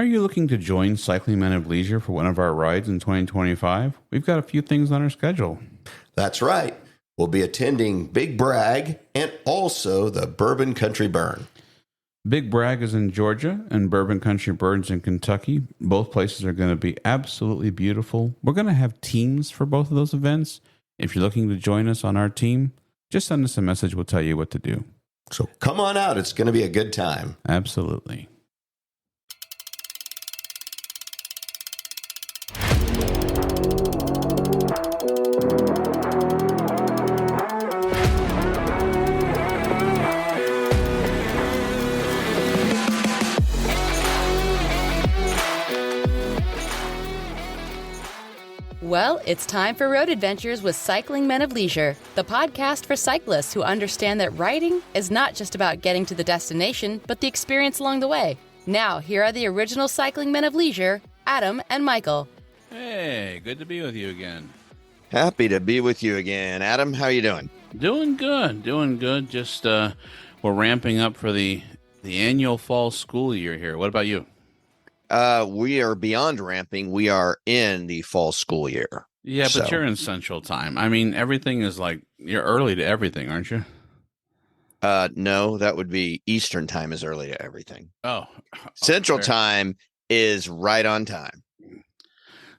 Are you looking to join Cycling Men of Leisure for one of our rides in 2025? We've got a few things on our schedule. That's right. We'll be attending Big Bragg and also the Bourbon Country Burn. Big Bragg is in Georgia and Bourbon Country Burn's in Kentucky. Both places are going to be absolutely beautiful. We're going to have teams for both of those events. If you're looking to join us on our team, just send us a message. We'll tell you what to do. So come on out. It's going to be a good time. Absolutely. Well, it's time for Road Adventures with Cycling Men of Leisure, the podcast for cyclists who understand that riding is not just about getting to the destination, but the experience along the way. Now, here are the original Cycling Men of Leisure, Adam and Michael. Hey, good to be with you again. Happy to be with you again. Adam, how you doing? Doing good. Just, we're ramping up for the annual fall school year here. What about you? We are beyond ramping. We are in the fall school year. Yeah, but you're in Central Time. I mean, everything is like, you're early to everything, aren't you? No, that would be Eastern Time is early to everything. Oh. Central Time is right on time.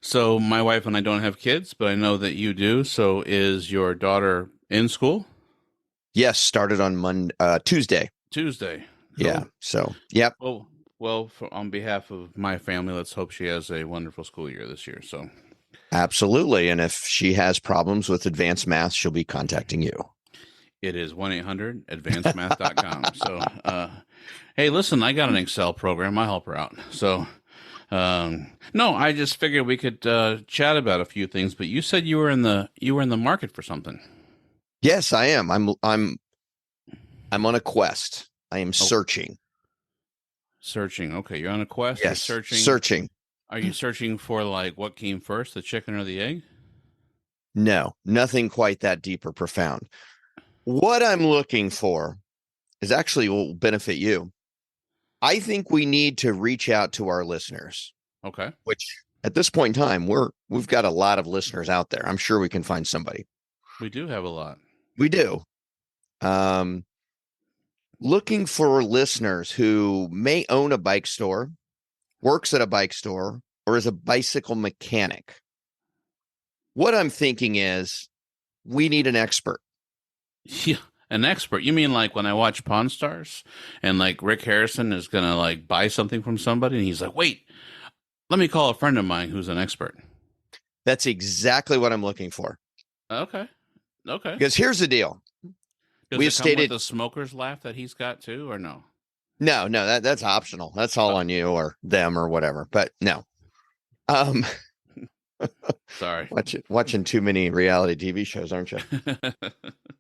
So my wife and I don't have kids, but I know that you do. So is your daughter in school? Yes, started on Tuesday. Tuesday. Cool. Yeah. So, yep. Well, on behalf of my family, let's hope she has a wonderful school year this year. So, absolutely. And if she has problems with advanced math, she'll be contacting you. It is 1-800-advancedmath.com. So, hey, listen, I got an Excel program. I'll help her out. So, no, I just figured we could chat about a few things. But you said you were in the market for something. Yes, I am. I'm on a quest. I am searching. Searching. Okay, you're on a quest. Yes, you're searching. Are you searching for like what came first, the chicken or the egg? No, nothing quite that deep or profound. What I'm looking for is actually will benefit you. I think we need to reach out to our listeners. Okay. Which at this point in time, we've got a lot of listeners out there. I'm sure we can find somebody. We do have a lot. We do. Looking for listeners who may own a bike store, works at a bike store, or is a bicycle mechanic. What I'm thinking is we need an expert. Yeah, an expert. You mean like when I watch Pawn Stars and like Rick Harrison is going to like buy something from somebody and he's like, wait, let me call a friend of mine who's an expert. That's exactly what I'm looking for. Okay. Because here's the deal. Does it come with the smoker's laugh that he's got too, or no? No, that's optional. That's all on you or them or whatever. But no. Sorry. Watching too many reality TV shows, aren't you?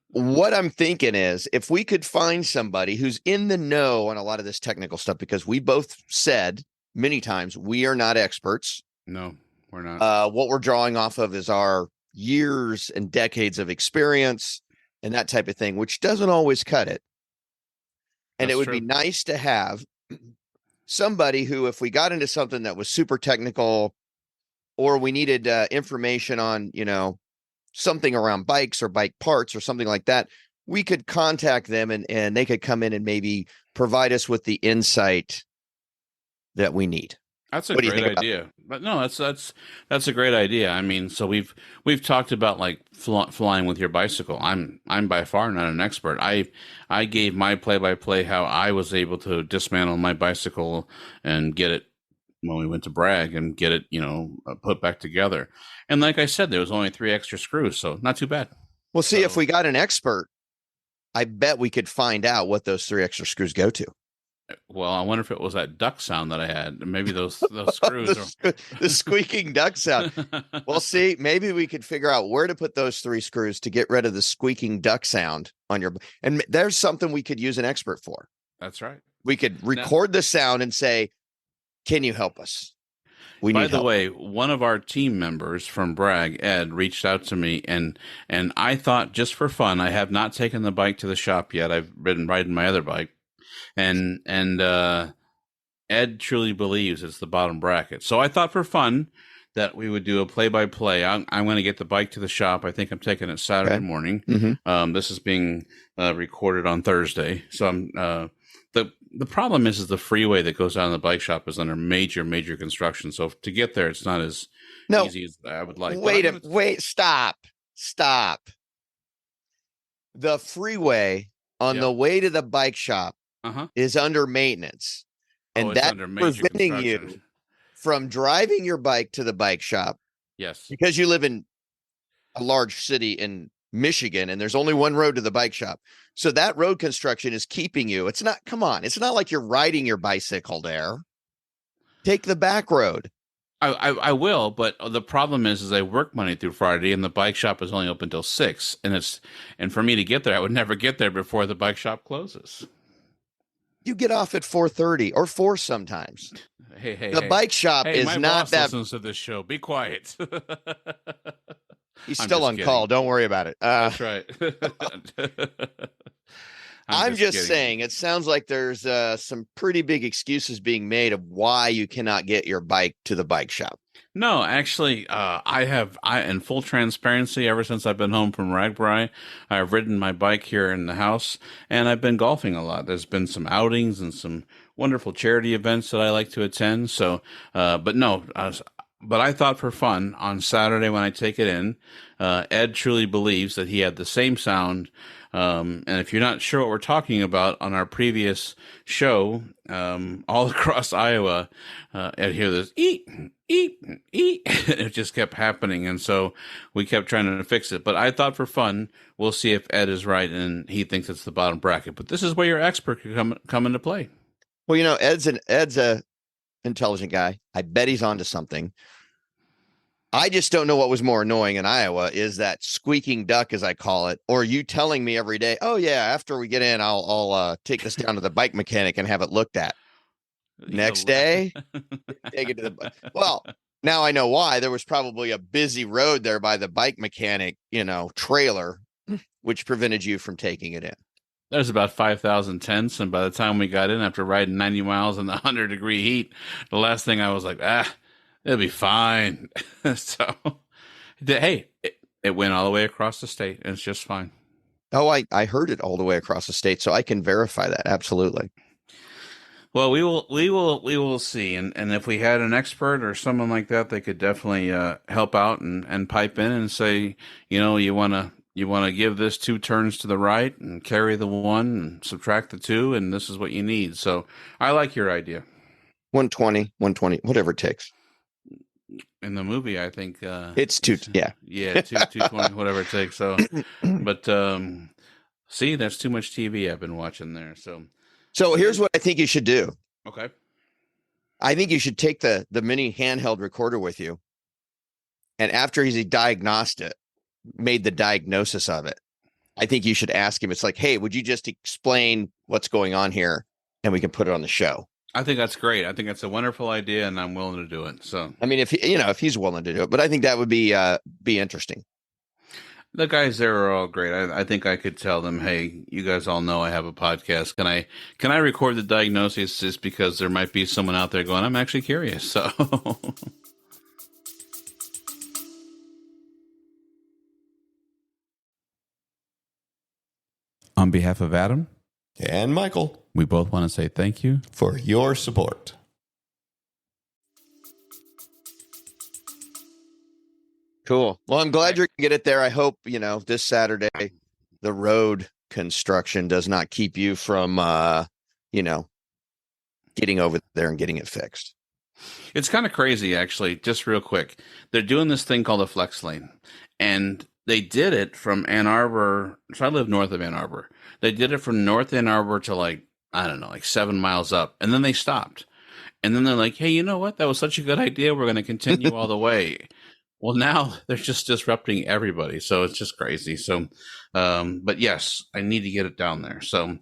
What I'm thinking is if we could find somebody who's in the know on a lot of this technical stuff, because we both said many times we are not experts. No, we're not. What we're drawing off of is our years and decades of experience and that type of thing, which doesn't always cut it. And it would be nice to have somebody who, if we got into something that was super technical or we needed information on, something around bikes or bike parts or something like that, we could contact them and they could come in and maybe provide us with the insight that we need. That's a great idea. But no, that's a great idea. I mean, so we've talked about like flying with your bicycle. I'm by far not an expert. I gave my play-by-play how I was able to dismantle my bicycle and get it when we went to Bragg and get it, put back together. And like I said, there was only 3 extra screws, so not too bad. Well, see, if we got an expert, I bet we could find out what those 3 extra screws go to. Well, I wonder if it was that duck sound that I had. Maybe those screws. the squeaking duck sound. Well, see, maybe we could figure out where to put those 3 screws to get rid of the squeaking duck sound on your. And there's something we could use an expert for. That's right. We could record the sound and say, "Can you help us?" By the way, one of our team members from Bragg, Ed, reached out to me, and I thought, just for fun, I have not taken the bike to the shop yet. I've been riding my other bike. And Ed truly believes it's the bottom bracket. So I thought for fun that we would do a play-by-play. I'm going to get the bike to the shop. I think I'm taking it Saturday morning. Mm-hmm. This is being recorded on Thursday. So I'm the problem is the freeway that goes down to the bike shop is under major construction. So to get there, it's not as easy as I would like. Wait, stop. The freeway on the way to the bike shop is under maintenance. And that's preventing you from driving your bike to the bike shop. Yes. Because you live in a large city in Michigan and there's only one road to the bike shop. So that road construction is keeping you. It's not like you're riding your bicycle there. Take the back road. I will, but the problem is I work Monday through Friday and the bike shop is only open till 6. And for me to get there, I would never get there before the bike shop closes. You get off at 4:30 or 4 sometimes. The bike shop is my not boss that. Listens to this show. Be quiet. He's still on call. Don't worry about it. That's right. I'm just saying, it sounds like there's some pretty big excuses being made of why you cannot get your bike to the bike shop. No, actually, in full transparency, ever since I've been home from Ragbri, I've ridden my bike here in the house, and I've been golfing a lot. There's been some outings and some wonderful charity events that I like to attend. So, but I thought for fun on Saturday when I take it in, Ed truly believes that he had the same sound. And if you're not sure what we're talking about, on our previous show, all across Iowa, I'd hear this eat. It just kept happening. And so we kept trying to fix it. But I thought for fun, we'll see if Ed is right and he thinks it's the bottom bracket. But this is where your expert could come into play. Well, Ed's a intelligent guy. I bet he's onto something. I just don't know what was more annoying in Iowa is that squeaking duck, as I call it, or you telling me every day, oh yeah, after we get in, I'll take this down to the bike mechanic and have it looked at. Next day, take it to the well. Now I know why. There was probably a busy road there by the bike mechanic, trailer, which prevented you from taking it in. There's about 5,000 tents, and by the time we got in, after riding 90 miles in the 100-degree heat, the last thing I was like, it'll be fine. So, hey, it went all the way across the state, and it's just fine. Oh, I heard it all the way across the state, so I can verify that. Absolutely. Well, we will see, and if we had an expert or someone like that, they could definitely help out and pipe in and say, you want to give this 2 turns to the right and carry the 1 and subtract the 2, and this is what you need. So I like your idea. 120, whatever it takes. In the movie, I think it's 2. Yeah, 220, whatever it takes. So, but see, that's too much TV I've been watching there. So here's what I think you should do. Okay. I think you should take the mini handheld recorder with you, and after he's made the diagnosis of it, I think you should ask him. It's like, hey, would you just explain what's going on here, and we can put it on the show. I think that's great. I think that's a wonderful idea, and I'm willing to do it. So, I mean, if he's willing to do it, but I think that would be interesting. The guys there are all great. I think I could tell them, hey, you guys all know I have a podcast. Can I record the diagnosis just because there might be someone out there going, I'm actually curious. So, on behalf of Adam and Michael, we both want to say thank you for your support. Cool. Well, I'm glad you're going to get it there. I hope, this Saturday, the road construction does not keep you from, getting over there and getting it fixed. It's kind of crazy, actually, just real quick. They're doing this thing called a flex lane, and they did it from Ann Arbor. So I live north of Ann Arbor. They did it from North Ann Arbor to 7 miles up, and then they stopped. And then they're like, hey, you know what? That was such a good idea. We're going to continue all the way. Well, now they're just disrupting everybody. So it's just crazy. So, but yes, I need to get it down there. So,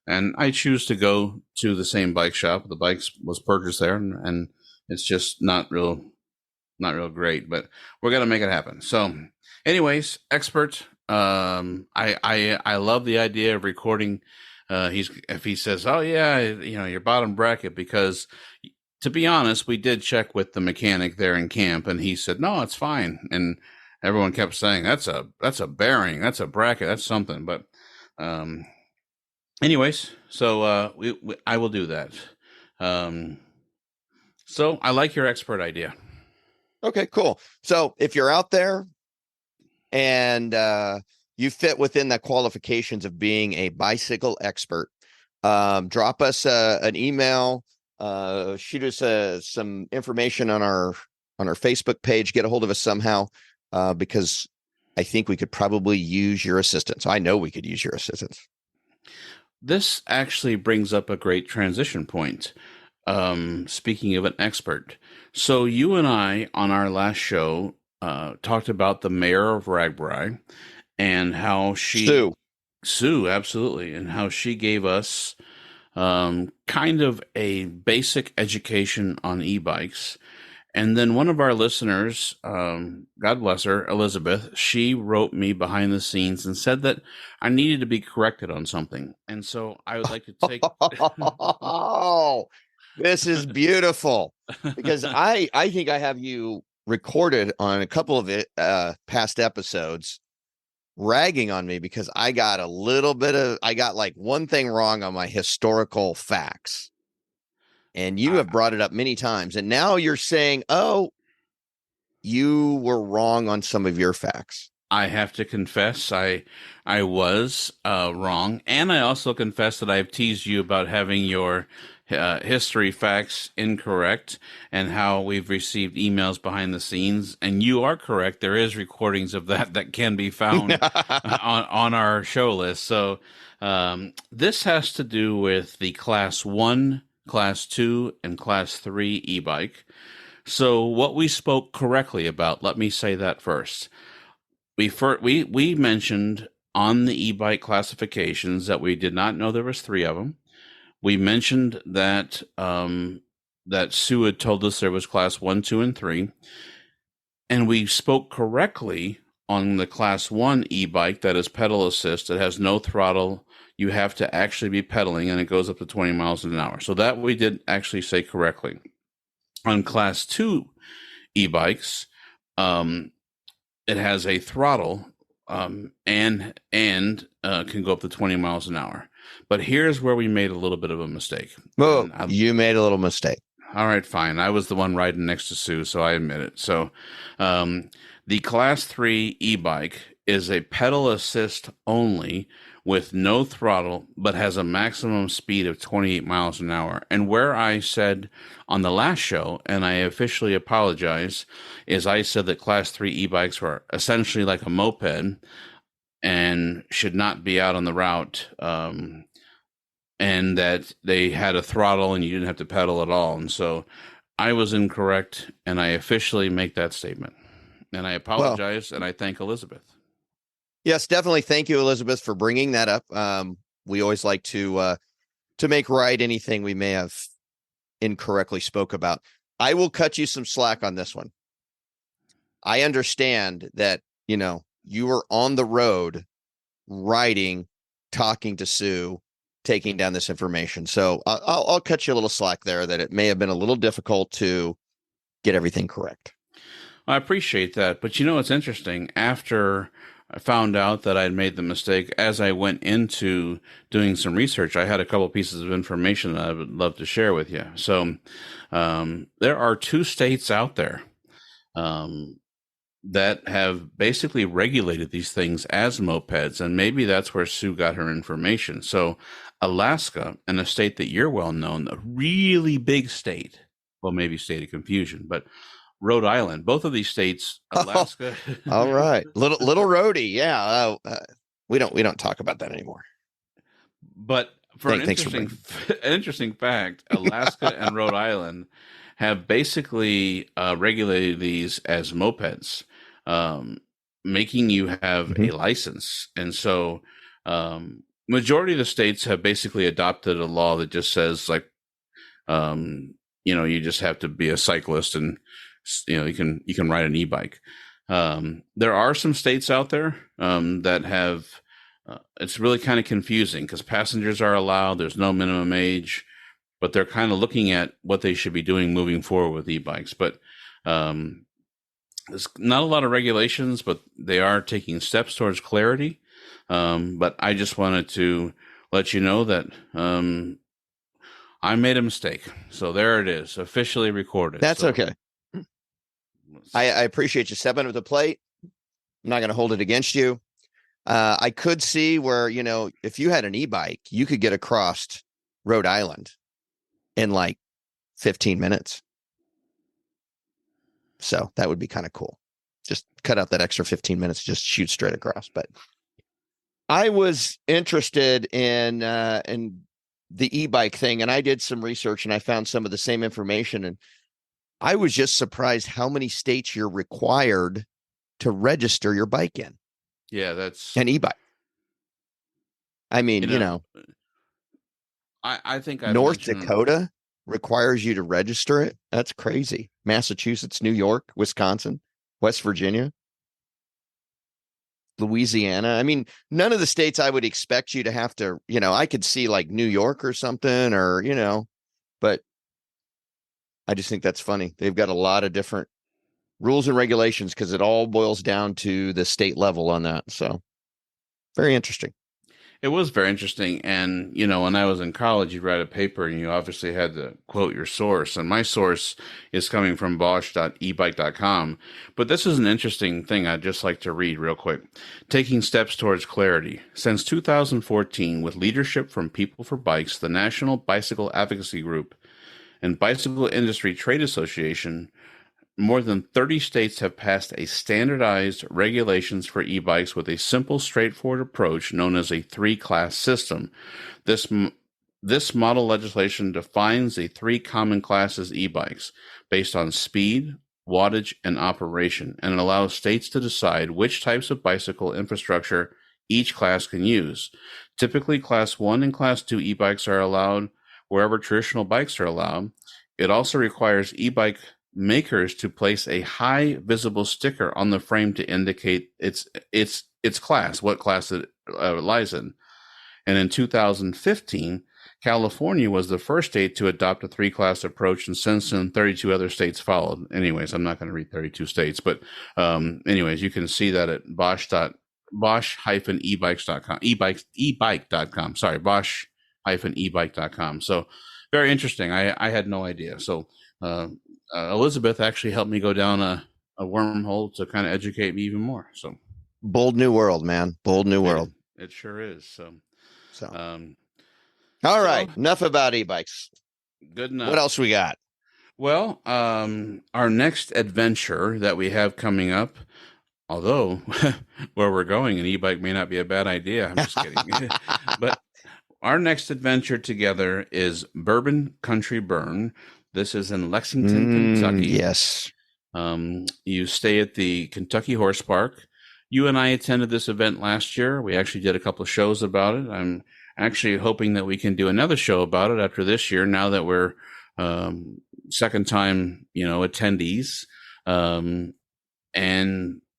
and I choose to go to the same bike shop. The bike was purchased there, and it's just not real great, but we're going to make it happen. So anyways, expert, I love the idea of recording if he says, "Oh yeah, your bottom bracket," because to be honest, we did check with the mechanic there in camp, and he said, "No, it's fine." And everyone kept saying, "That's a bearing, that's a bracket, that's something." But, anyways, so I will do that. So I like your expert idea. Okay, cool. So if you're out there and you fit within the qualifications of being a bicycle expert, drop us an email, shoot us some information on our Facebook page, get a hold of us somehow, because I think we could probably use your assistance. I know we could use your assistance. This actually brings up a great transition point. Speaking of an expert, so you and I on our last show talked about the mayor of Ragbri and how Sue, absolutely, and how she gave us kind of a basic education on e-bikes. And then one of our listeners, God bless her, Elizabeth, she wrote me behind the scenes and said that I needed to be corrected on something. And so I would like to take... Oh, this is beautiful, because I think I have you recorded on a couple of past episodes ragging on me because I got like one thing wrong on my historical facts. And you have brought it up many times. And now you're saying, oh, you were wrong on some of your facts. I have to confess I was wrong. And I also confess that I've teased you about having your history facts incorrect and how we've received emails behind the scenes. And you are correct. There is recordings of that can be found on our show list. So this has to do with the Class 1, Class 2, and Class 3 e-bike. So what we spoke correctly about, let me say that first. We mentioned on the e-bike classifications that we did not know there was 3 of them. We mentioned that that Sue had told us there was Class 1, 2, and 3. And we spoke correctly on the Class 1 e-bike that is pedal assist. It has no throttle. You have to actually be pedaling, and it goes up to 20 miles an hour. So that we did actually say correctly. On Class 2 e-bikes, it has a throttle and can go up to 20 miles an hour. But here's where we made a little bit of a mistake. Oh, you made a little mistake. All right, fine. I was the one riding next to Sue, so I admit it. So the Class 3 e-bike is a pedal assist only with no throttle, but has a maximum speed of 28 miles an hour. And where I said on the last show, and I officially apologize, is I said that Class 3 e-bikes were essentially like a moped and should not be out on the route, and that they had a throttle and you didn't have to pedal at all. And so I was incorrect, and I officially make that statement. And I apologize, and I thank Elizabeth. Yes, definitely. Thank you, Elizabeth, for bringing that up. We always like to make right anything we may have incorrectly spoke about. I will cut you some slack on this one. I understand that, you were on the road riding, talking to Sue, taking down this information. So I'll cut you a little slack there, that it may have been a little difficult to get everything correct. I appreciate that. But what's interesting? After I found out that I'd made the mistake, as I went into doing some research, I had a couple pieces of information that I would love to share with you. So there are 2 states out there that have basically regulated these things as mopeds, and maybe that's where Sue got her information. So Alaska, and a state that you're well known, a really big state, well, maybe state of confusion, but Rhode Island, both of these states, Alaska. All right. Little roadie. Yeah. We don't talk about that anymore. But for an interesting fact, Alaska and Rhode Island have basically regulated these as mopeds, making you have a license. And so majority of the states have basically adopted a law that just says, like, you just have to be a cyclist, and you can ride an e-bike. There are some states out there that have it's really kind of confusing because passengers are allowed. There's no minimum age, but they're kind of looking at what they should be doing moving forward with e-bikes. But there's not a lot of regulations, but they are taking steps towards clarity. But I just wanted to let you know that I made a mistake. So there it is, officially recorded. That's so, okay. I appreciate you stepping up to the plate. I'm not going to hold it against you. I could see where, if you had an e-bike, you could get across Rhode Island in like 15 minutes. So that would be kind of cool. Just cut out that extra 15 minutes, just shoot straight across. But I was interested in the e-bike thing, and I did some research and I found some of the same information. And I was just surprised how many states you're required to register your bike in. Yeah, that's an e-bike. I mean, I think North Dakota requires you to register it. That's crazy. Massachusetts, New York, Wisconsin, West Virginia, Louisiana. I mean, none of the states I would expect you to have to, I could see like New York or something, or, but I just think that's funny. They've got a lot of different rules and regulations because it all boils down to the state level on that. So very interesting. It was very interesting. And, when I was in college, you write a paper and you obviously had to quote your source. And my source is coming from bosch.ebike.com. But this is an interesting thing I'd just like to read real quick. Taking steps towards clarity. Since 2014, with leadership from People for Bikes, the National Bicycle Advocacy Group, and Bicycle Industry Trade Association, more than 30 states have passed a standardized regulations for e-bikes with a simple, straightforward approach known as a three-class system. This model legislation defines the three common classes e-bikes based on speed, wattage, and operation, and it allows states to decide which types of bicycle infrastructure each class can use. Typically, Class 1 and Class 2 e-bikes are allowed wherever traditional bikes are allowed. It also requires e-bike makers to place a high visible sticker on the frame to indicate its class, what class it lies in. And in 2015, California was the first state to adopt a three-class approach, and since then 32 other states followed. Anyways, I'm not going to read 32 states, but anyways, you can see that at bosch-ebikes.com, ebike.com. Sorry, bosch-ebike.com. So very interesting. I had no idea. So Elizabeth actually helped me go down a wormhole to kind of educate me even more. So bold new world, man. Bold new world. It sure is. So all right. Enough about e-bikes. Good enough. What else we got? Well, our next adventure that we have coming up, although where we're going, an e-bike may not be a bad idea. I'm just kidding. But our next adventure together is Bourbon Country Burn. This is in Lexington, Kentucky. Yes. You stay at the Kentucky Horse Park. You and I attended this event last year. We actually did a couple of shows about it. I'm actually hoping that we can do another show about it after this year, now that we're second time, attendees, and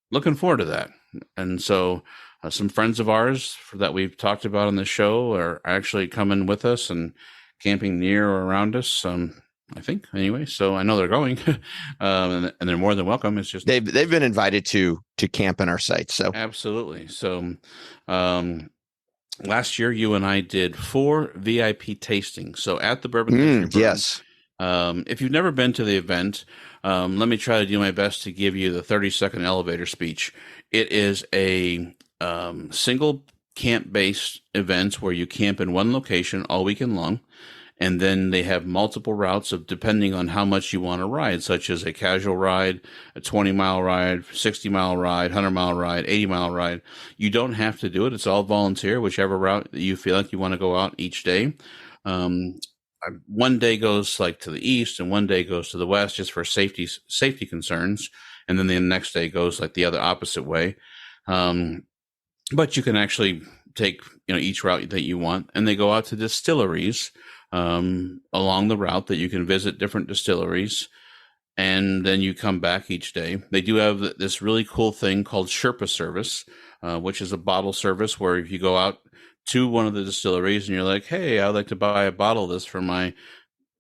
looking forward to that. And so some friends of ours that we've talked about on the show are actually coming with us and camping near or around us. I think anyway. So I know they're going, and they're more than welcome. It's just they've been invited to camp in our site. So absolutely. So last year you and I did 4 VIP tastings. So at the Bourbon Country Burn. Yes. If you've never been to the event, let me try to do my best to give you the 30-second elevator speech. It is a single camp-based event where you camp in one location all weekend long. And then they have multiple routes of depending on how much you want to ride, such as a casual ride, a 20-mile ride, 60-mile ride, 100-mile ride, 80-mile ride. You don't have to do it. It's all volunteer, whichever route that you feel like you want to go out each day. One day goes like to the east and one day goes to the west just for safety concerns. And then the next day goes like the other opposite way. But you can actually take, each route that you want, and they go out to distilleries along the route that you can visit different distilleries, and then you come back each day. They do have this really cool thing called Sherpa Service. which is a bottle service where if you go out to one of the distilleries and you're like, hey, I'd like to buy a bottle of this for my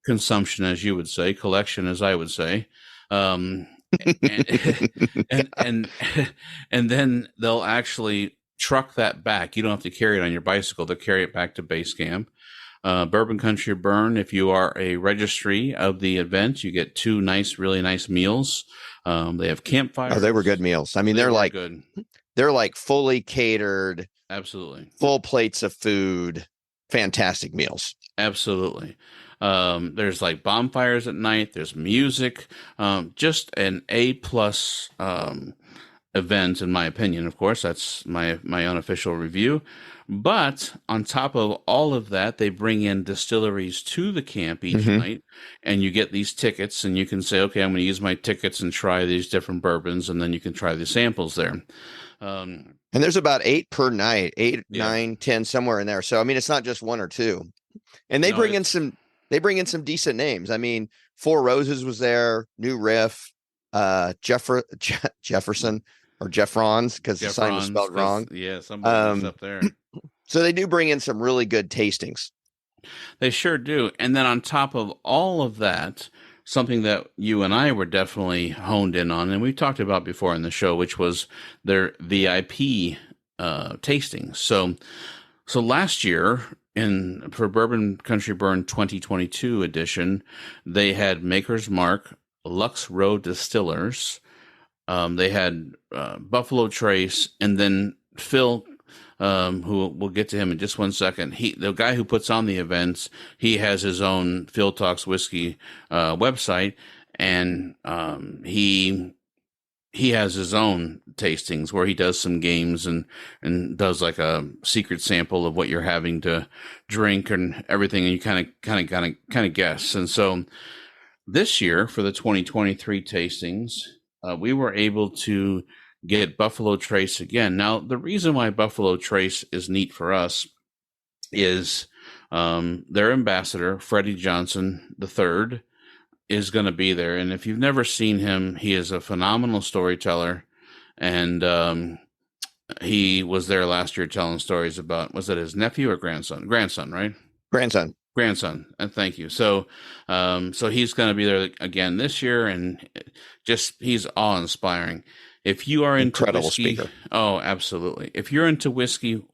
consumption, as you would say, collection, as I would say. And, and, and then they'll actually truck that back. You don't have to carry it on your bicycle. They'll carry it back to base camp. Bourbon Country Burn, if you are a registry of the event, you get 2 really nice meals. They have campfires. Oh, they were good meals. I mean, they're like good. They're like fully catered. Absolutely. Full plates of food. Fantastic meals. Absolutely. There's like bonfires at night. There's music. Just an A+ event, in my opinion. Of course, that's my unofficial review. But on top of all of that, they bring in distilleries to the camp each night, and you get these tickets, and you can say, okay, I'm going to use my tickets and try these different bourbons, and then you can try the samples there. And there's about 8 per night, 8, 9, 10, somewhere in there. So, I mean, it's not just 1 or 2. And they bring in some decent names. I mean, Four Roses was there, New Riff, Jefferson or Jeffrons, because the sign was spelled wrong. Yeah, somebody's up there. So they do bring in some really good tastings. They sure do. And then on top of all of that, something that you and I were definitely honed in on, and we talked about before in the show, which was their VIP tastings. So last year, for Bourbon Country Burn 2022 edition, they had Maker's Mark, Lux Row Distillers, they had Buffalo Trace, and then Phil, who we'll get to him in just 1 second. The guy who puts on the events, he has his own Phil Talks Whiskey website, and he has his own tastings where he does some games and does like a secret sample of what you're having to drink and everything, and you kind of guess. And so this year for the 2023 tastings, we were able to get Buffalo Trace again. Now, the reason why Buffalo Trace is neat for us is their ambassador, Freddie Johnson III, is going to be there. And if you've never seen him, he is a phenomenal storyteller. And he was there last year telling stories about, was it his nephew or grandson? Grandson, right? Grandson. And thank you. So he's going to be there again this year, and he's awe-inspiring. If you are into whiskey, speaker. Oh, absolutely. If you're into whiskey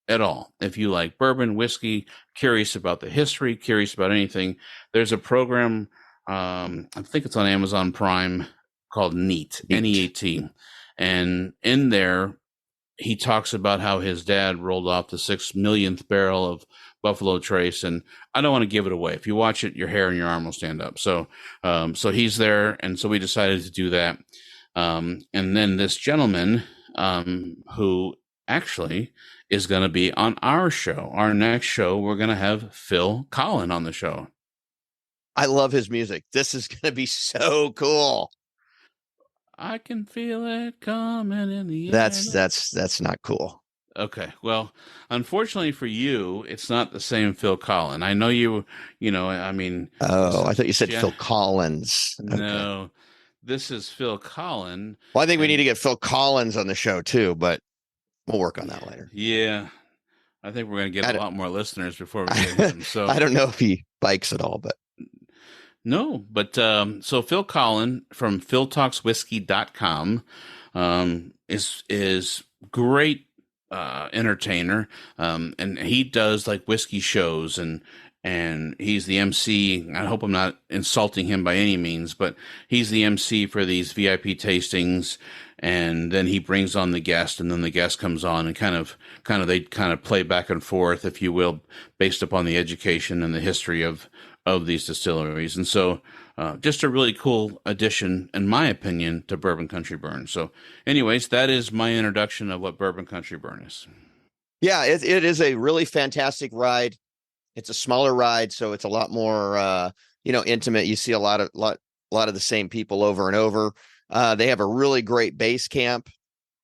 at all, if you like bourbon, whiskey, curious about the history, curious about anything, there's a program, I think it's on Amazon Prime, called Neat, N-E-A-T. And in there, he talks about how his dad rolled off the 6 millionth barrel of Buffalo Trace, and I don't want to give it away. If you watch it, your hair and your arm will stand up. So he's there, and so we decided to do that. And then this gentleman, who actually is going to be on our show, our next show, we're going to have Phil Collen on the show. I love his music. This is going to be so cool. I can feel it coming in the air. That's not cool. Okay. Well, unfortunately for you, it's not the same Phil Collen. I know I mean. Oh, I thought you said Phil Collins. Okay. No, this is Phil Collen. Well, I think we need to get Phil Collins on the show too, but we'll work on that later. Yeah. I think we're going to get a lot more listeners before we get him. So I don't know if he bikes at all, but. No, but so Phil Collen from philtalkswhiskey.com is great entertainer, and he does like whiskey shows, and he's the MC. I hope I'm not insulting him by any means, but he's the MC for these VIP tastings, and then he brings on the guest, and then the guest comes on, and they play back and forth, if you will, based upon the education and the history of these distilleries. And so just a really cool addition, in my opinion, to Bourbon Country Burn. So anyways, that is my introduction of what Bourbon Country Burn is. Yeah, it is a really fantastic ride. It's a smaller ride, so it's a lot more, intimate. You see a lot of the same people over and over. They have a really great base camp,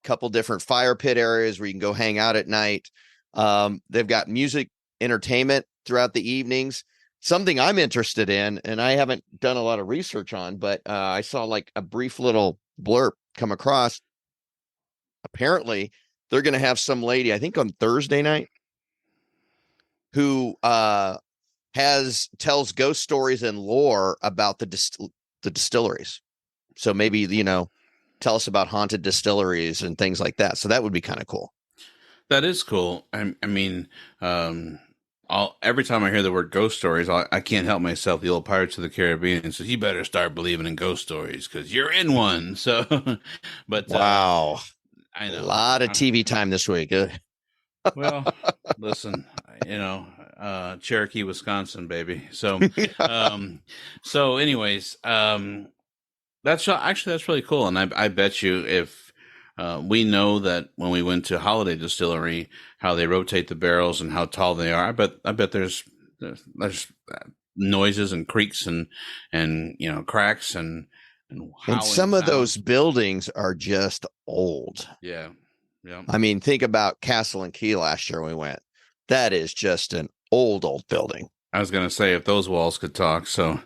couple different fire pit areas where you can go hang out at night. They've got music entertainment throughout the evenings. Something I'm interested in, and I haven't done a lot of research on, but I saw like a brief little blurb come across. Apparently, they're going to have some lady, I think on Thursday night, who tells ghost stories and lore about the distilleries. So maybe, you know, tell us about haunted distilleries and things like that. So that would be kind of cool. That is cool. I mean, every time I hear the word ghost stories, I can't help myself. The old Pirates of the Caribbean says, "You better start believing in ghost stories because you're in one." So, but wow, I know a lot of TV time this week. Well, listen, you know, Cherokee, Wisconsin, baby. So, anyways, that's really cool, and I bet you if we know that when we went to Holiday Distillery, how they rotate the barrels and how tall they are. I bet there's noises and creaks and you know cracks and some of those buildings are just old. Yeah. Yeah. I mean, think about Castle and Key last year when we went. That is just an old building. I was going to say if those walls could talk, so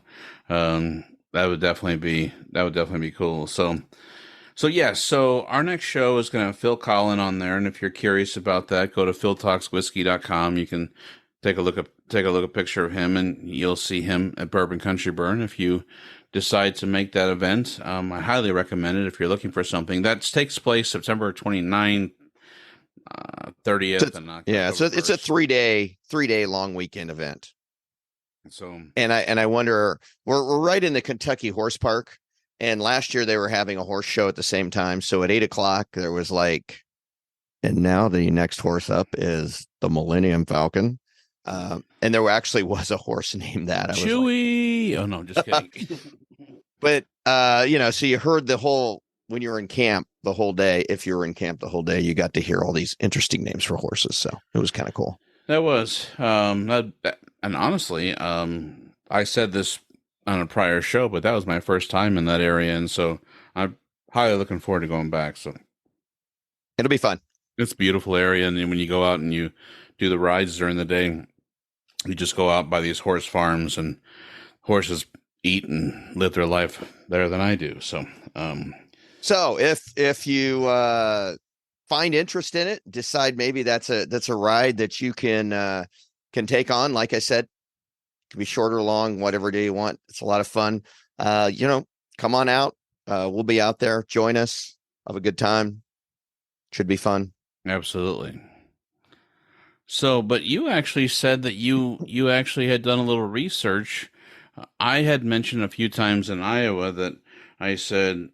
that would definitely be cool. So yes, so our next show is going to have Phil Collin on there, and if you're curious about that, go to philtalkswhiskey.com. You can take a look at picture of him, and you'll see him at Bourbon Country Burn. If you decide to make that event, I highly recommend it if you're looking for something. That takes place September 29th, 30th, and October yeah, so it's a 3-day long weekend event. So and I wonder, we're right in the Kentucky Horse Park, and last year they were having a horse show at the same time. So at 8:00 there was like, and now the next horse up is the Millennium Falcon. And there actually was a horse named that. Chewy. Like, oh no, just kidding. But you know, so you heard when you were in camp the whole day. If you were in camp the whole day, you got to hear all these interesting names for horses. So it was kind of cool. That was, and honestly, I said this on a prior show, but that was my first time in that area, and so I'm highly looking forward to going back. So it'll be fun. It's a beautiful area, and then when you go out and you do the rides during the day, you just go out by these horse farms, and horses eat and live their life better than I do. So, so if you find interest in it, decide maybe that's a ride that you can take on. Like I said, it can be short or long, whatever day you want. It's a lot of fun. You know, come on out. We'll be out there. Join us. Have a good time. Should be fun. Absolutely. So, but you actually said that you actually had done a little research. I had mentioned a few times in Iowa that I said,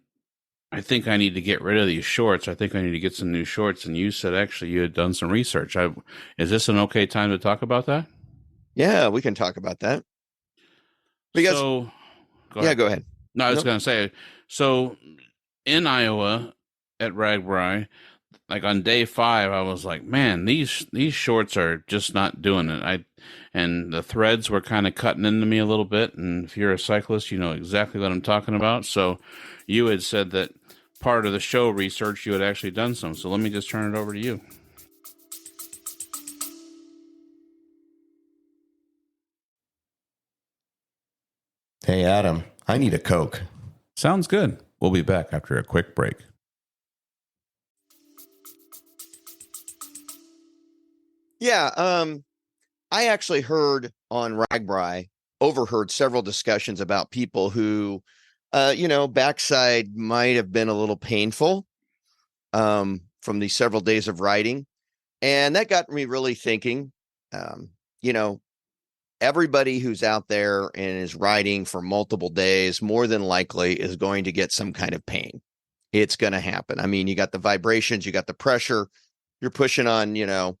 I think I need to get rid of these shorts. I think I need to get some new shorts. And you said actually you had done some research. Is this an okay time to talk about that? Yeah, we can talk about that. Because go ahead. No, I was going to say, so in Iowa at Ragbri, like on day 5, I was like, man, these shorts are just not doing it. And the threads were kind of cutting into me a little bit. And if you're a cyclist, you know exactly what I'm talking about. So you had said that part of the show research, you had actually done some. So let me just turn it over to you. Hey, Adam, I need a Coke. Sounds good. We'll be back after a quick break. Yeah, I actually heard on Ragbri, overheard several discussions about people who, you know, backside might have been a little painful from the several days of riding. And that got me really thinking, you know, everybody who's out there and is riding for multiple days, more than likely is going to get some kind of pain. It's going to happen. I mean, you got the vibrations, you got the pressure, you're pushing on, you know,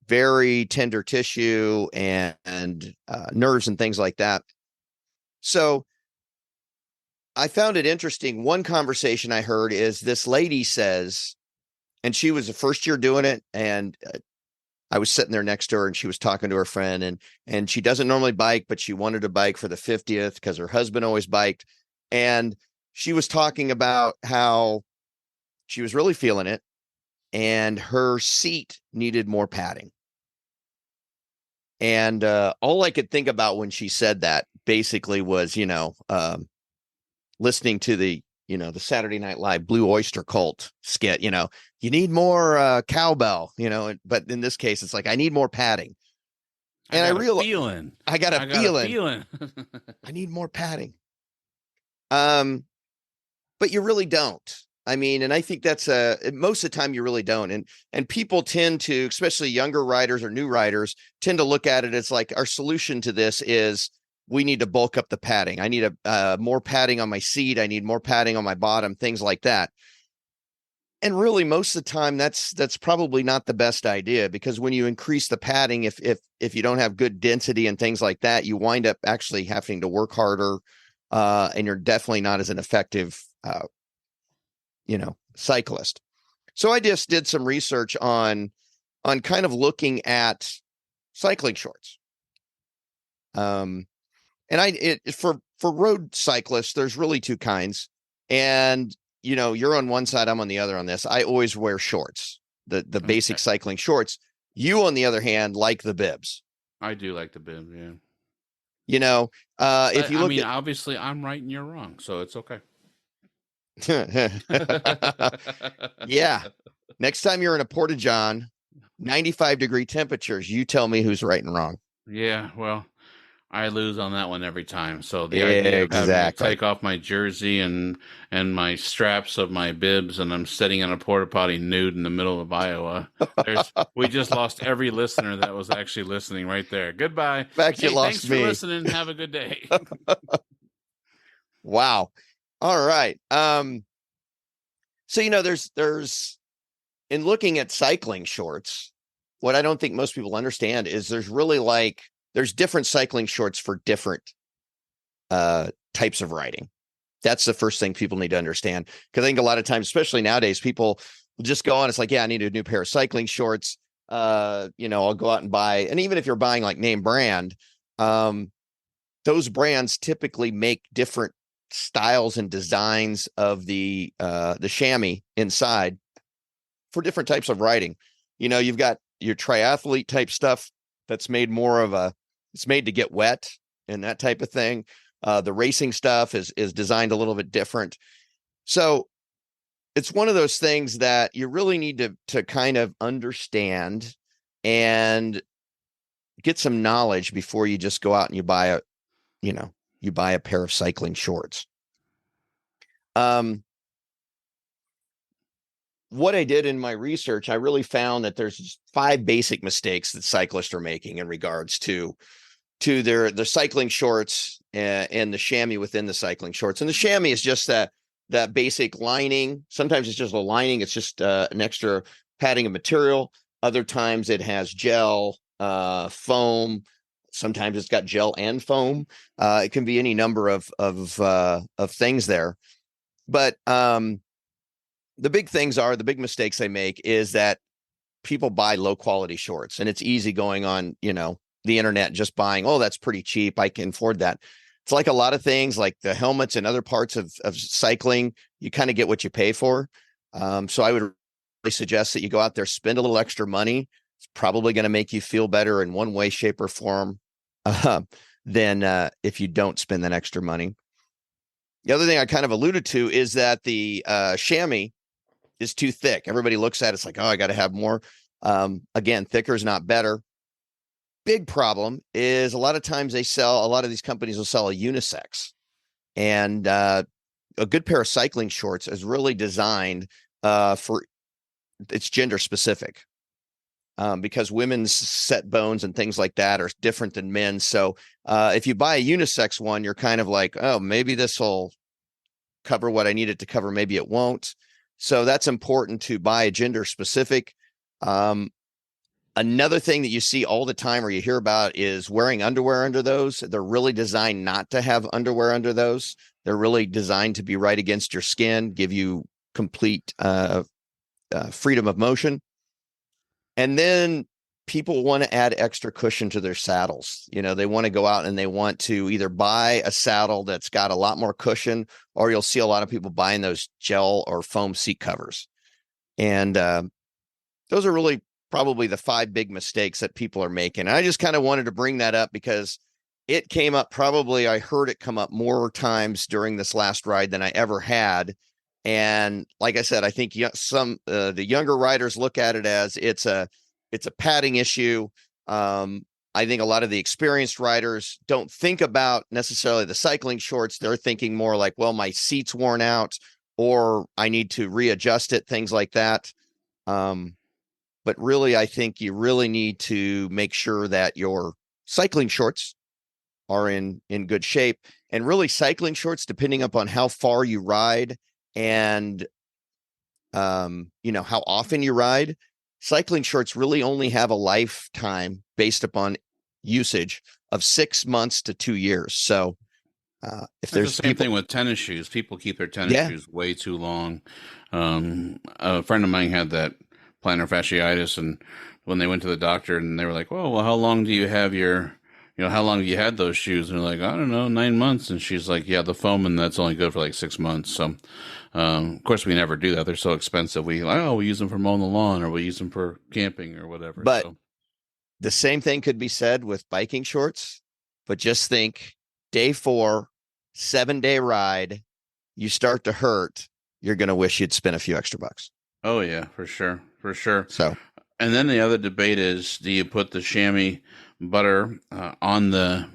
very tender tissue and nerves and things like that. So I found it interesting. One conversation I heard is this lady says, and she was the first year doing it, and I was sitting there next to her, and she was talking to her friend, and she doesn't normally bike, but she wanted to bike for the 50th because her husband always biked. And she was talking about how she was really feeling it, and her seat needed more padding. And all I could think about when she said that basically was, you know, listening to the the Saturday Night Live Blue Oyster Cult skit, you need more cowbell, but in this case, it's like, I need more padding. And I realized I got a feeling I need more padding. But you really don't. I mean, and I think that's most of the time you really don't. And people tend to, especially younger writers or new writers, tend to look at it as like, our solution to this is we need to bulk up the padding. I need more padding on my seat. I need more padding on my bottom, things like that. And really, most of the time, that's probably not the best idea, because when you increase the padding, if you don't have good density and things like that, you wind up actually having to work harder, and you're definitely not as an effective cyclist. So I just did some research on kind of looking at cycling shorts. And for road cyclists, there's really two kinds. And, you're on one side, I'm on the other on this. I always wear shorts, the basic cycling shorts. You, on the other hand, like the bibs. I do like the bib, yeah. If you look obviously I'm right and you're wrong, so it's okay. Yeah. Next time you're in a Porta-John, 95-degree temperatures, you tell me who's right and wrong. Yeah, well, I lose on that one every time. So the idea of having to take off my jersey and my straps of my bibs, and I'm sitting in a porta potty nude in the middle of Iowa. We just lost every listener that was actually listening right there. Goodbye. Thanks for listening. Have a good day. Wow. All right. So there's in looking at cycling shorts, what I don't think most people understand is there's really there's different cycling shorts for different types of riding. That's the first thing people need to understand. Because I think a lot of times, especially nowadays, people will just go on. It's like, yeah, I need a new pair of cycling shorts. I'll go out and buy. And even if you're buying like name brand, those brands typically make different styles and designs of the chamois inside for different types of riding. You've got your triathlete type stuff that's made more it's made to get wet and that type of thing. The racing stuff is designed a little bit different. So it's one of those things that you really need to kind of understand and get some knowledge before you just go out and you buy a pair of cycling shorts. What I did in my research, I really found that there's 5 basic mistakes that cyclists are making in regards to their cycling shorts and the chamois within the cycling shorts. And the chamois is just that basic lining. Sometimes it's just a lining. It's just an extra padding of material. Other times it has gel, foam. Sometimes it's got gel and foam. It can be any number of things there. But the big mistakes they make is that people buy low quality shorts, and it's easy going on, the internet, just buying, oh, that's pretty cheap, I can afford that. It's like a lot of things, like the helmets and other parts of cycling, you kind of get what you pay for. So I would really suggest that you go out there, spend a little extra money. It's probably going to make you feel better in one way, shape, or form than if you don't spend that extra money. The other thing I kind of alluded to is that the chamois is too thick. Everybody looks at it, it's like, oh, I got to have more. Again, thicker is not better. Big problem is a lot of times a lot of these companies will sell a unisex, and a good pair of cycling shorts is really designed for it's gender specific, because women's set bones and things like that are different than men's. So if you buy a unisex one, you're kind of like, oh, maybe this will cover what I need it to cover. Maybe it won't. So that's important to buy a gender specific. Another thing that you see all the time or you hear about is wearing underwear under those. They're really designed not to have underwear under those. They're really designed to be right against your skin, give you complete freedom of motion. And then people want to add extra cushion to their saddles. They want to go out and they want to either buy a saddle that's got a lot more cushion, or you'll see a lot of people buying those gel or foam seat covers. And those are really probably the 5 big mistakes that people are making. And I just kind of wanted to bring that up because it came up probably, I heard it come up more times during this last ride than I ever had. And like I said, I think the younger riders look at it as it's a padding issue. I think a lot of the experienced riders don't think about necessarily the cycling shorts. They're thinking more like, well, my seat's worn out, or I need to readjust it, things like that. But really, I think you really need to make sure that your cycling shorts are in good shape. And really, cycling shorts, depending upon how far you ride and how often you ride, cycling shorts really only have a lifetime based upon usage of 6 months to 2 years. So if there's the same thing with tennis shoes, people keep their tennis shoes way too long. A friend of mine had that plantar fasciitis, and when they went to the doctor and they were like, well, how long do you have how long have you had those shoes? And they're like, I don't know, 9 months. And she's like, yeah, the foam, and that's only good for like 6 months. So, of course, we never do that. They're so expensive. We use them for mowing the lawn, or we use them for camping or whatever. But the same thing could be said with biking shorts. But just think, day 4, 7-day ride, you start to hurt. You're going to wish you'd spent a few extra bucks. Oh yeah, for sure. So, and then the other debate is: do you put the chamois butter on the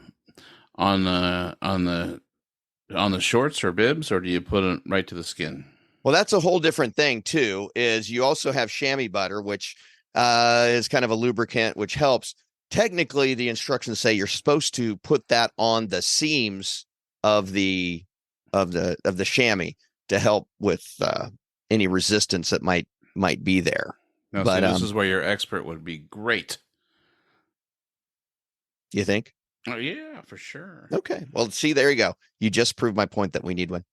shorts or bibs, or do you put it right to the skin? Well, that's a whole different thing too. Is you also have chamois butter, which is kind of a lubricant, which helps. Technically, the instructions say you're supposed to put that on the seams of the chamois to help with any resistance that might be there. Now, but this is where your expert would be great. You think? Oh yeah, for sure. Okay. Well, see, there you go. You just proved my point that we need one.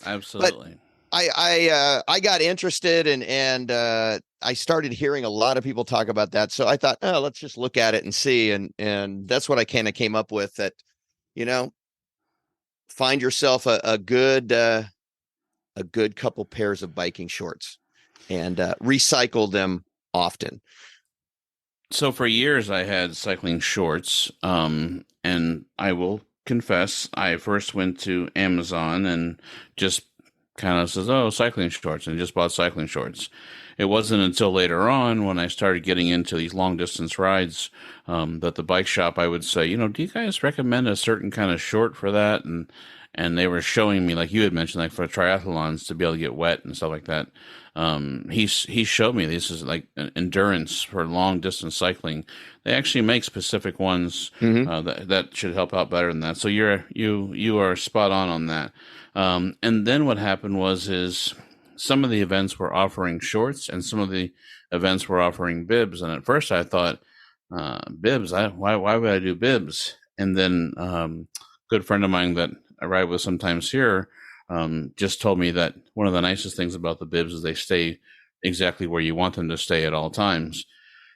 Absolutely. But I got interested and I started hearing a lot of people talk about that. So I thought, let's just look at it and see. And that's what I kind of came up with, that, find yourself a good couple pairs of biking shorts and recycle them often. So for years I had cycling shorts, and I will confess, I first went to Amazon and just kind of says, cycling shorts, and just bought cycling shorts. It wasn't until later on when I started getting into these long distance rides that the bike shop, I would say, do you guys recommend a certain kind of short for that? And they were showing me, like you had mentioned, like for triathlons to be able to get wet and stuff like that. He showed me this is like an endurance for long distance cycling. They actually make specific ones that should help out better than that. So you are spot on that. And then what happened is some of the events were offering shorts and some of the events were offering bibs. And at first I thought, bibs, why would I do bibs? And then good friend of mine that I ride with sometimes here just told me that one of the nicest things about the bibs is they stay exactly where you want them to stay at all times.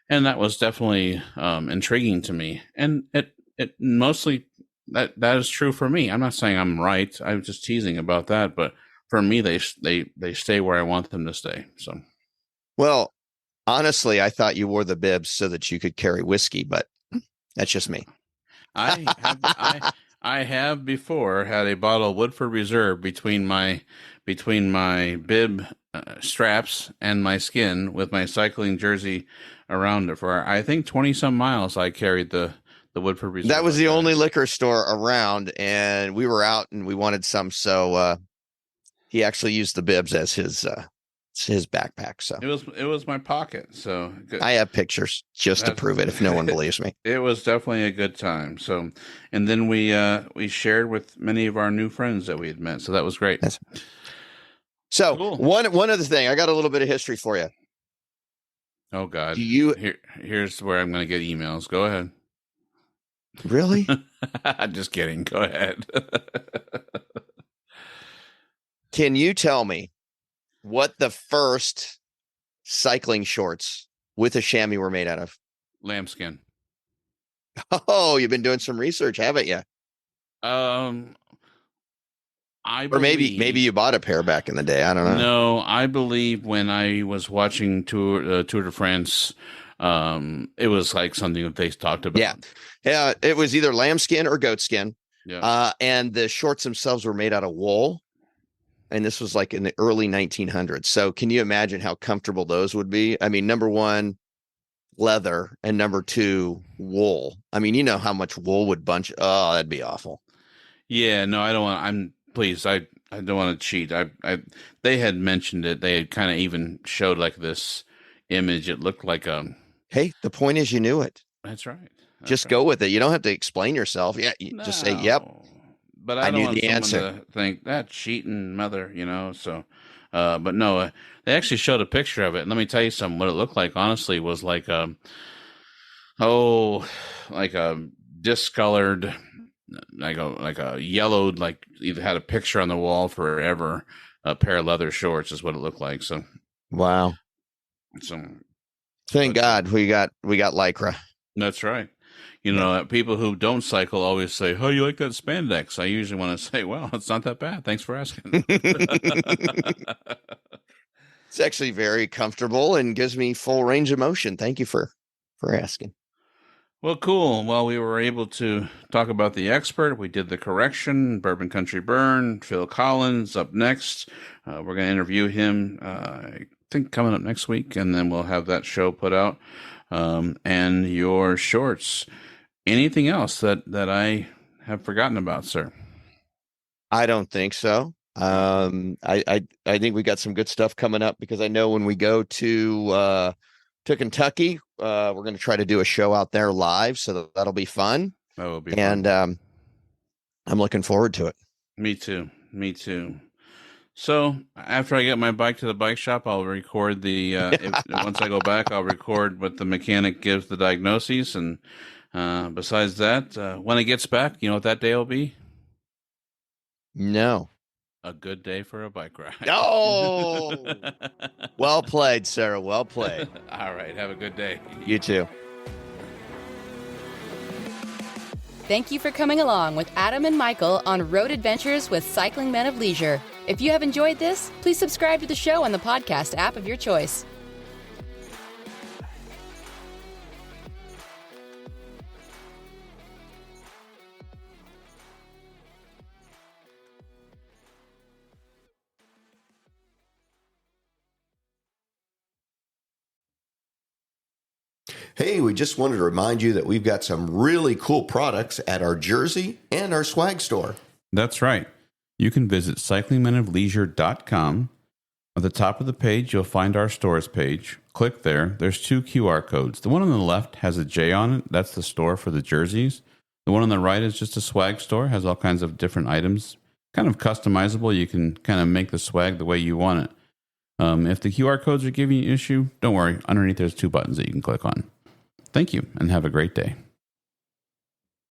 And that was definitely intriguing to me. And it mostly that is true for me. I'm not saying I'm right. I'm just teasing about that. But for me, they stay where I want them to stay. So, well, honestly, I thought you wore the bibs so that you could carry whiskey, but that's just me. I have before had a bottle of Woodford Reserve between my bib straps and my skin with my cycling jersey around it for, I think, 20 some miles. I carried the Woodford Reserve. That was the only liquor store around, and we were out and we wanted some. So he actually used the bibs as his backpack. So it was my pocket. So good. I have pictures just to prove it if no one believes me. It was definitely a good time. So, and then we shared with many of our new friends that we had met. So that was great. So cool. One other thing, I got a little bit of history for you. Oh God. Here's where I'm going to get emails. Go ahead. Really? Just kidding. Go ahead. Can you tell me what the first cycling shorts with a chamois were made out of? Lambskin. Oh, you've been doing some research, haven't you? Maybe you bought a pair back in the day. I don't know. No, I believe when I was watching Tour de France, it was like something that they talked about. Yeah. It was either lambskin or goat skin. Yeah. And the shorts themselves were made out of wool. And this was like in the early 1900s. So can you imagine how comfortable those would be? I mean, number one, leather, and number two, wool. I mean, you know how much wool would bunch. Oh, that'd be awful. Yeah, no, I don't want. I don't want to cheat. They had mentioned it. They had kind of even showed like this image. It looked like Hey, the point is, you knew it. That's right. Just go with it. You don't have to explain yourself. Yeah, just say, "Yep." But I don't knew want the someone answer. to think that cheating mother, So, but no, they actually showed a picture of it. And let me tell you something. What it looked like, honestly, was like like a discolored, like a yellowed, like either had a picture on the wall forever. A pair of leather shorts is what it looked like. So, Wow. so Thank God we got Lycra. that's right. People who don't cycle always say, "Oh, you like that spandex?" I usually want to say, "Well, it's not that bad. Thanks for asking." It's actually very comfortable and gives me full range of motion. Thank you for asking. Well, cool. Well, we were able to talk about the expert. We did the correction, Bourbon Country Burn, Phil Collins up next. We're going to interview him, I think, coming up next week, and then we'll have that show put out. And your shorts. Anything else that I have forgotten about, sir? I don't think so. I think we got some good stuff coming up, because I know when we go to Kentucky, we're going to try to do a show out there live, so that'll be fun. That will be fun. And I'm looking forward to it. Me too. So after I get my bike to the bike shop, I'll record the. Once I go back, I'll record what the mechanic gives the diagnoses, and besides that, when it gets back, you know what that day will be? No. A good day for a bike ride. Oh, well played, Sarah. Well played. All right. Have a good day. You too. Thank you for coming along with Adam and Michael on Road Adventures with Cycling Men of Leisure. If you have enjoyed this, please subscribe to the show on the podcast app of your choice. Hey, we just wanted to remind you that we've got some really cool products at our jersey and our swag store. That's right. You can visit cyclingmenofleisure.com. At the top of the page, you'll find our stores page. Click there. There's 2 QR codes. The one on the left has a J on it. That's the store for the jerseys. The one on the right is just a swag store. Has all kinds of different items. Kind of customizable. You can kind of make the swag the way you want it. If the QR codes are giving you an issue, don't worry. Underneath, there's 2 buttons that you can click on. Thank you, and have a great day.